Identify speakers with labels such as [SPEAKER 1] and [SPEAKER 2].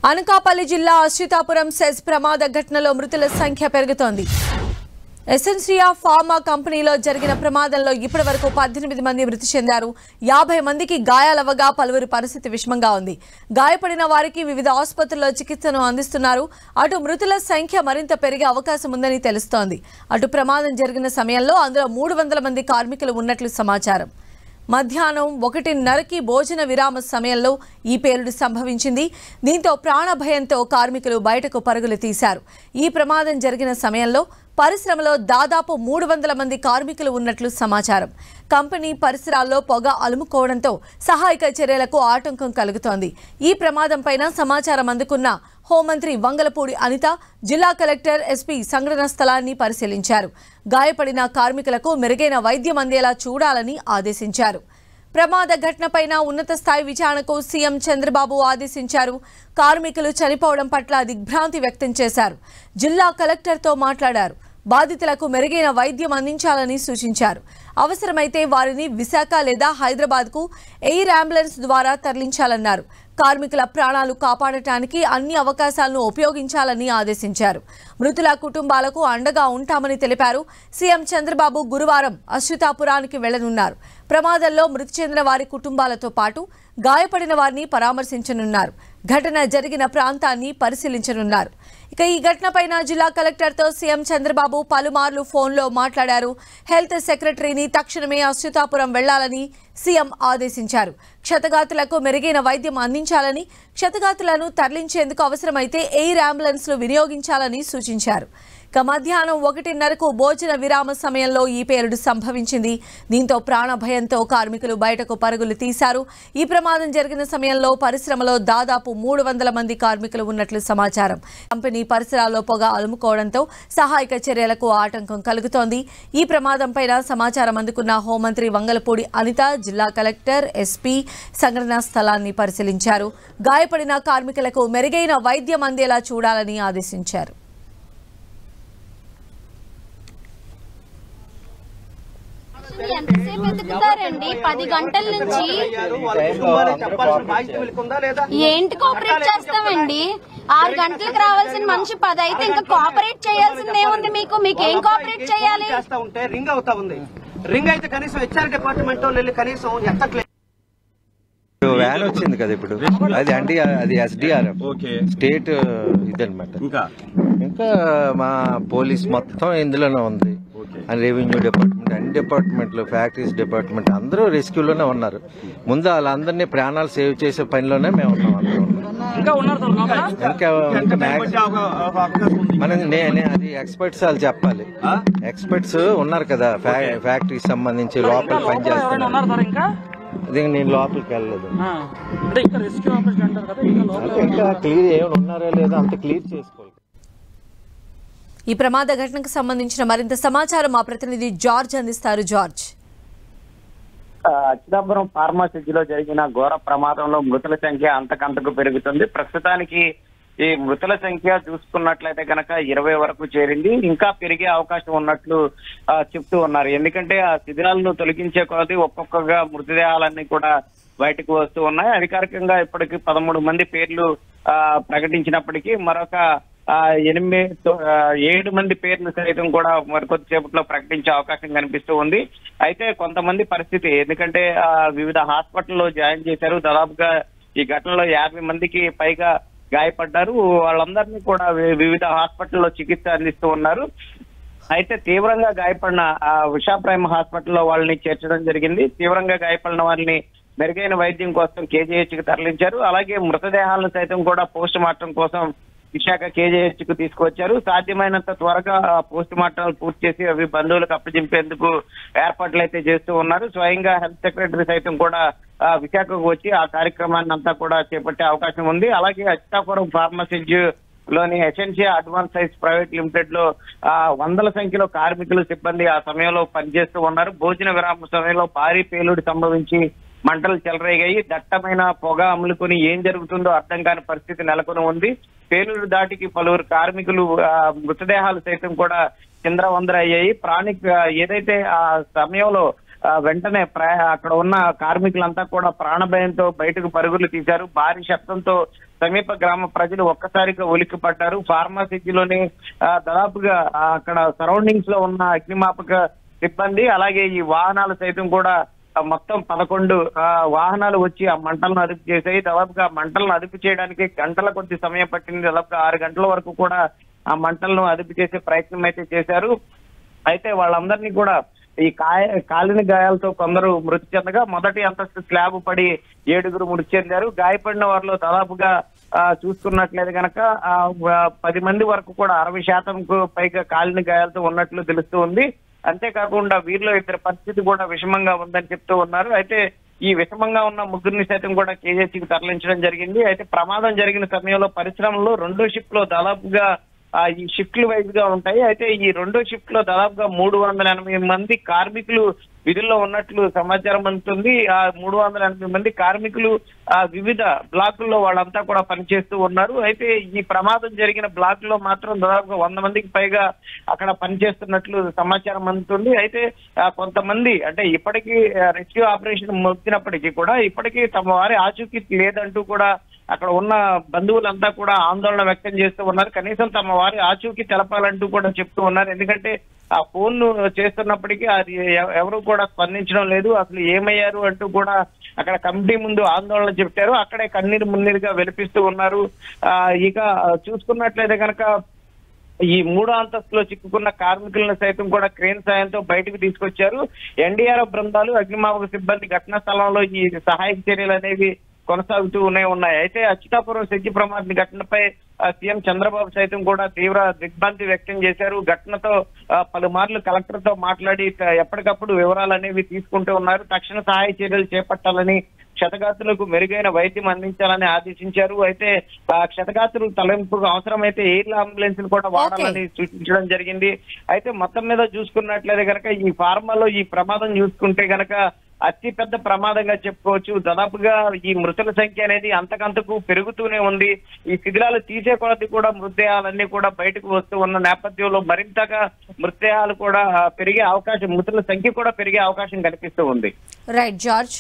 [SPEAKER 1] అనకాపల్లి జిల్లా అచ్యుతాపురం సెస్ ప్రమాద ఘటనలో మృతుల సంఖ్య పెరుగుతోంది. ఎసెన్సియా ఫార్మా కంపెనీలో జరిగిన ప్రమాదంలో ఇప్పటివరకు 18 మంది మృతి చెందారు. 50 మందికి గాయాలవగా పలువురి పరిస్థితి విషమంగా ఉంది. గాయపడిన వారికి వివిధ ఆసుపత్రుల్లో చికిత్సను అందిస్తున్నారు. అటు మృతుల సంఖ్య మరింత పెరిగే అవకాశం ఉందని తెలుస్తోంది. అటు ప్రమాదం జరిగిన సమయంలో అందులో 300 మంది కార్మికులు ఉన్నట్లు సమాచారం. మధ్యాహ్నం 1:30కి భోజన విరామ సమయంలో ఈ పేలుడు సంభవించింది. దీంతో ప్రాణభయంతో కార్మికులు బయటకు పరుగులు తీశారు. ఈ ప్రమాదం జరిగిన సమయంలో పరిశ్రమలో దాదాపు 300 మంది కార్మికులు ఉన్నట్లు సమాచారం. కంపెనీ పరిసరాల్లో పొగ అలుముకోవడంతో సహాయక చర్యలకు ఆటంకం కలుగుతోంది. ఈ ప్రమాదంపైన సమాచారం అందుకున్న హోంమంత్రి వంగలపూడి అనిత జిల్లా కలెక్టర్ ఎస్పీ సంఘటనా స్థలాన్ని పరిశీలించారు. గాయపడిన కార్మికులకు మెరుగైన వైద్యం అందేలా చూడాలని ఆదేశించారు. ప్రమాద ఘటనపైన ఉన్నత స్థాయి విచారణకు సీఎం చంద్రబాబు ఆదేశించారు. కార్మికులు చనిపోవడం పట్ల దిగ్భ్రాంతి వ్యక్తం చేశారు. జిల్లా కలెక్టర్తో మాట్లాడారు. బాధితులకు మెరుగైన వైద్యం అందించాలని సూచించారు. అవసరమైతే వారిని విశాఖ లేదా హైదరాబాద్కు ఎయిర్ అంబులెన్స్ ద్వారా తరలించాలన్నారు. కార్మికుల ప్రాణాలు కాపాడటానికి అన్ని అవకాశాలను ఉపయోగించాలని ఆదేశించారు. మృతుల కుటుంబాలకు అండగా ఉంటామని తెలిపారు. సీఎం చంద్రబాబు గురువారం అచ్యుతాపురానికి వెళ్లనున్నారు. ప్రమాదంలో మృతి చెందిన వారి కుటుంబాలతో పాటు గాయపడిన వారిని పరామర్శించనున్నారు. ఘటన జరిగిన ప్రాంతాన్ని పరిశీలించనున్నారు. ఇక ఈ ఘటనపైన జిల్లా కలెక్టర్తో సీఎం చంద్రబాబు పలుమార్లు ఫోన్లో మాట్లాడారు. హెల్త్ సెక్రటరీని తక్షణమే అచ్యుతాపురం వెళ్లాలని సీఎం ఆదేశించారు. క్షతగాతులకు మెరుగైన వైద్యం అందించాలని, క్షతగాతులను తరలించేందుకు అవసరమైతే ఎయిర్ అంబులెన్స్లు వినియోగించాలని సూచించారు. ఇక మధ్యాహ్నం 1:30కు భోజన విరామ సమయంలో ఈ పేలుడు సంభవించింది. దీంతో ప్రాణభయంతో కార్మికులు బయటకు పరుగులు తీశారు. ఈ ప్రమాదం జరిగిన సమయంలో పరిశ్రమలో దాదాపు 300 మంది కార్మికులు ఉన్నట్లు సమాచారం. కంపెనీ పరిసరాల్లో పొగ అలుముకోవడంతో సహాయక చర్యలకు ఆటంకం కలుగుతోంది. ఈ ప్రమాదంపైన సమాచారం అందుకున్న హోంమంత్రి వంగలపూడి అనిత జిల్లా కలెక్టర్ ఎస్పీ సంఘటనా స్థలాన్ని పరిశీలించారు. గాయపడిన కార్మికులకు మెరుగైన వైద్యం అందేలా చూడాలని ఆదేశించారు.
[SPEAKER 2] ఎంతసేపు ఎదుగుతారండి? 10 గంటల నుంచి ఏంటి కోఆపరేట్ చేస్తామండి? 6 గంటలకు రావాల్సిన మనిషి 10 అయితే ఇంకా కోఆపరేట్ చేయాల్సిందే ఉంది. మీకు ఏం కోఆపరేట్ చేయాలి?
[SPEAKER 3] రింగ్ అవుతా ఉంది. రింగ్ అయితే కనీసం హెచ్ఆర్ డిపార్ట్మెంట్ వెళ్ళి కనీసం ఎత్తట్లేదు.
[SPEAKER 4] వ్యాన్ వచ్చింది కదా ఇప్పుడు, అది ఎస్డిఆర్ఎఫ్ స్టేట్ ఇదనమాట. ఇంకా మా పోలీస్ మొత్తం ఇందులోనే ఉంది. రెవెన్యూ డిపార్ట్మెంట్, అన్ని డిపార్ట్మెంట్లు, ఫ్యాక్టరీస్ డిపార్ట్మెంట్ అందరూ రెస్క్యూలోనే ఉన్నారు. ముందు వాళ్ళందరినీ ప్రాణాలు సేవ్ చేసే పనిలోనే మేము ఉన్నాం. అది ఎక్స్పర్ట్స్ వాళ్ళు చెప్పాలి. ఎక్స్పర్ట్స్ ఉన్నారు కదా ఫ్యాక్టరీకి సంబంధించి లోపల పనిచేస్తున్నారు. అది నేను లోపలికి వెళ్ళలేదు. ఇంకా క్లియర్ ఏమైనా ఉన్నారో లేదో అంత క్లియర్ చేసుకోవాలి.
[SPEAKER 1] ఈ ప్రమాద ఘటనకు సంబంధించిన మరింత సమాచారం మా ప్రతినిధి జార్జ్ అందిస్తారు. జార్జ్,
[SPEAKER 5] అచ్యుతాపురం ఫార్మాసిటీలో జరిగిన ఘోర ప్రమాదంలో మృతుల సంఖ్య అంతకంతకు పెరుగుతుంది. ప్రస్తుతానికి ఈ మృతుల సంఖ్య చూసుకున్నట్లయితే కనుక 20 వరకు చేరింది. ఇంకా పెరిగే అవకాశం ఉన్నట్లు చెప్తూ ఉన్నారు. ఎందుకంటే ఆ శిథిలాలను తొలగించే కొలది ఒక్కొక్కగా మృతదేహాలన్నీ కూడా బయటకు వస్తూ ఉన్నాయి. అధికారికంగా ఇప్పటికి 13 మంది పేర్లు ప్రకటించినప్పటికీ మరొక 7 మంది పేర్లు సైతం కూడా మరికొద్దిసేపట్లో ప్రకటించే అవకాశం కనిపిస్తూ ఉంది. అయితే కొంతమంది పరిస్థితి, ఎందుకంటే వివిధ హాస్పిటల్లో జాయిన్ చేశారు. దాదాపుగా ఈ ఘటనలో 50 మందికి పైగా గాయపడ్డారు. వాళ్ళందరినీ కూడా వివిధ హాస్పిటల్లో చికిత్స అందిస్తూ ఉన్నారు. అయితే తీవ్రంగా గాయపడిన విశాఖప్రైమ్ హాస్పిటల్లో వాళ్ళని చేర్చడం జరిగింది. తీవ్రంగా గాయపడిన వారిని మెరుగైన వైద్యం కోసం కేజీహెచ్కి తరలించారు. అలాగే మృతదేహాలను సైతం కూడా పోస్ట్ మార్టం కోసం విశాఖ కేజీహెచ్ కు తీసుకువచ్చారు. సాధ్యమైనంత త్వరగా పోస్ట్ మార్టం పూర్తి చేసి అవి బంధువులకు అప్పగింపేందుకు ఏర్పాట్లు అయితే చేస్తూ ఉన్నారు. స్వయంగా హెల్త్ సెక్రటరీ సైతం కూడా విశాఖకు వచ్చి ఆ కార్యక్రమాన్ని అంతా కూడా చేపట్టే అవకాశం ఉంది. అలాగే అచ్యుతాపురం ఫార్మసిటీ లోని ఎసెన్సియా అడ్వాన్స్ సైజ్ ప్రైవేట్ లిమిటెడ్ లో 100ల సంఖ్యలో కార్మికులు, సిబ్బంది ఆ సమయంలో పనిచేస్తూ ఉన్నారు. భోజన విరామ సమయంలో భారీ పేలుడు సంభవించి మంటలు చెలరేగాయి. దట్టమైన పొగ అమ్ములుకొని ఏం జరుగుతుందో అర్థం కాని పరిస్థితి నెలకొని ఉంది. పేలుడు దాటికి పలువురు కార్మికులు మృతదేహాలు సైతం కూడా చిందరవందర అయ్యాయి. ఏదైతే ఆ సమయంలో వెంటనే అక్కడ ఉన్న కార్మికులంతా కూడా ప్రాణభయంతో బయటకు పరుగులు తీశారు. భారీ శబ్దంతో సమీప గ్రామ ప్రజలు ఒక్కసారిగా ఉలిక్కిపడ్డారు. ఫార్మాసిటీలోని దాదాపుగా అక్కడ సరౌండింగ్స్ లో ఉన్న అగ్నిమాపక సిబ్బంది అలాగే ఈ వాహనాలు సైతం కూడా మొత్తం 11 వాహనాలు వచ్చి ఆ మంటలను అదుపు చేశాయి. దాదాపుగా మంటలను అదుపు చేయడానికి గంటల కొద్ది సమయం పట్టింది. దాదాపుగా 6 గంటల వరకు కూడా ఆ మంటలను అదుపు చేసే ప్రయత్నం అయితే చేశారు. అయితే వాళ్ళందరినీ కూడా ఈ కాలిన గాయాలతో కొందరు మృతి చెందగా మొదటి అంతస్తు స్లాబ్ పడి 7 మృతి చెందారు. గాయపడిన వారిలో దాదాపుగా చూసుకున్నట్లయితే కనుక 10 మంది వరకు కూడా 60%కు పైగా కాలిన గాయాలతో ఉన్నట్లు తెలుస్తూ ఉంది. అంతేకాకుండా వీరిలో 2 పరిస్థితి కూడా విషమంగా ఉందని చెప్తూ ఉన్నారు. అయితే ఈ విషమంగా ఉన్న 3 సైతం కూడా కేజీహెచ్కి తరలించడం జరిగింది. అయితే ప్రమాదం జరిగిన సమయంలో పరిశ్రమలో 2వ షిఫ్ట్ లో దాదాపుగా ఈ షిఫ్ట్లు వైజ్ గా ఉంటాయి. అయితే ఈ 2వ షిఫ్ట్ లో దాదాపుగా 380 మంది కార్మికులు విధుల్లో ఉన్నట్లు సమాచారం అందుతుంది. ఆ 380 మంది కార్మికులు వివిధ బ్లాకుల్లో వాళ్ళంతా కూడా పనిచేస్తూ ఉన్నారు. అయితే ఈ ప్రమాదం జరిగిన బ్లాక్ లో మాత్రం దాదాపుగా 100 మందికి పైగా అక్కడ పనిచేస్తున్నట్లు సమాచారం అందుతుంది. అయితే కొంతమంది అంటే ఇప్పటికీ రెస్క్యూ ఆపరేషన్ ముగిసినప్పటికీ కూడా ఇప్పటికీ తమ వారి ఆచూకీ లేదంటూ కూడా అక్కడ ఉన్న బంధువులంతా కూడా ఆందోళన వ్యక్తం చేస్తూ ఉన్నారు. కనీసం తమ వారి ఆచూకీ తెలపాలంటూ కూడా చెప్తూ ఉన్నారు. ఎందుకంటే ఆ ఫోన్ చేస్తున్నప్పటికీ అది ఎవరు కూడా స్పందించడం లేదు. అసలు ఏమయ్యారు అంటూ కూడా అక్కడ కమిటీ ముందు ఆందోళన చెప్పారు. అక్కడే కన్నీరు మున్నీరుగా వెలిపిస్తూ ఉన్నారు. ఇక చూసుకున్నట్లయితే కనుక ఈ 3వ అంతస్తులో చిక్కుకున్న కార్మికులను సైతం కూడా క్రేన్ సాయంతో బయటకు తీసుకొచ్చారు. ఎన్డీఆర్ఎఫ్ బృందాలు అగ్నిమాపక సిబ్బంది ఘటనా స్థలంలో ఈ సహాయక చర్యలు అనేవి కొనసాగుతూనే ఉన్నాయి. అయితే అచ్యుతాపురం శక్తి ప్రమాద ఘటనపై సీఎం చంద్రబాబు సైతం కూడా తీవ్ర దిగ్భ్రాంతి వ్యక్తం చేశారు. ఘటనతో పలుమార్లు కలెక్టర్ తో మాట్లాడి ఎప్పటికప్పుడు వివరాలు అనేవి తీసుకుంటూ ఉన్నారు. తక్షణ సహాయ చర్యలు చేపట్టాలని, క్షతగాత్రులకు మెరుగైన వైద్యం అందించాలని ఆదేశించారు. అయితే క్షతగాత్రులు తలెంపుకు అవసరమైతే ఎయిర్ అంబులెన్స్ కూడా వాడాలని సూచించడం జరిగింది. అయితే మొత్తం మీద చూసుకున్నట్లయితే కనుక ఈ ఫార్మాలో ఈ ప్రమాదం చూసుకుంటే గనక అతి పెద్ద ప్రమాదంగా చెప్పుకోవచ్చు. దాదాపుగా ఈ మృతుల సంఖ్య అనేది అంతకంతకు పెరుగుతూనే ఉంది. ఈ శిథిలాలు తీసే కొలది కూడా మృతదేహాలన్నీ కూడా బయటకు వస్తూ ఉన్న నేపథ్యంలో మరింతగా మృతదేహాలు కూడా పెరిగే అవకాశం, మృతుల సంఖ్య కూడా పెరిగే అవకాశం కనిపిస్తూ ఉంది.
[SPEAKER 1] Right George.